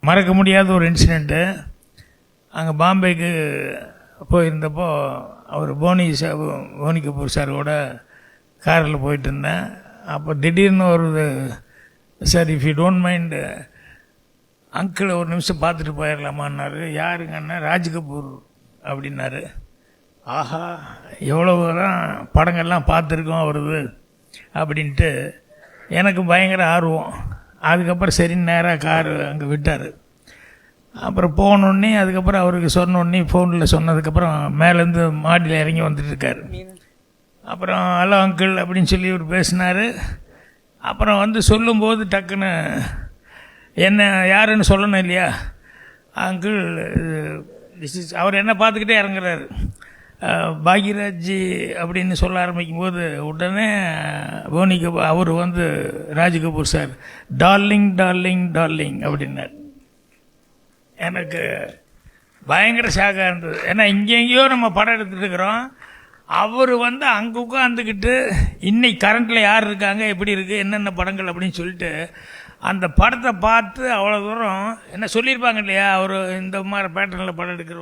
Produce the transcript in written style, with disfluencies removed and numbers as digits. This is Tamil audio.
மறக்க முடியாத ஒரு இன்சிடெண்ட்டு. அங்கே பாம்பேக்கு போயிருந்தப்போ அவர் போனி கபூர் சாரோட காரில் போயிட்டு இருந்தேன். அப்போ திடீர்னு ஒரு sir if you don't mind அங்கிளை ஒரு நிமிஷம் பார்த்துட்டு போயிடலாமான்னாரு. யாருங்கன்னா ராஜ் கபூர் அப்படின்னாரு. ஆஹா, எவ்வளோ தான் படங்கள்லாம் பார்த்துருக்கோம் அவரது அப்படின்ட்டு எனக்கு பயங்கர ஆர்வம். அதுக்கப்புறம் சரின்னு நேராக கார் அங்கே விட்டார். அப்புறம் போனோடனே அதுக்கப்புறம் அவருக்கு சொன்னோடனே ஃபோனில் சொன்னதுக்கப்புறம் மேலேருந்து மாடியில் இறங்கி வந்துட்டுருக்கார். அப்புறம் ஹலோ அங்கிள் அப்படின்னு சொல்லி இவர் பேசினார். அப்புறம் சொல்லும்போது டக்குன்னு என்ன யாருன்னு சொல்லணும் இல்லையா. அங்கிள் அவர் என்ன பார்த்துக்கிட்டே இறங்குறாரு. பாக்யராஜ் அப்படின்னு சொல்ல ஆரம்பிக்கும் போது உடனே அவர் Raj Kapoor sir darling darling darling அப்படின்னார். எனக்கு பயங்கர ஷாக்காக இருந்தது. ஏன்னா இங்கெங்கேயோ நம்ம படம் எடுத்துகிட்டு இருக்கிறோம். அவர் அங்கே உட்காந்துக்கிட்டு இன்னைக்கு கரண்ட்டில் யார் இருக்காங்க, எப்படி இருக்குது, என்னென்ன படங்கள் அப்படின்னு சொல்லிட்டு அந்த படத்தை பார்த்து அவ்வளோ தூரம் என்ன சொல்லியிருப்பாங்க இல்லையா. அவர் இந்த மாதிரி பேட்டர்னில் படம் எடுக்கிற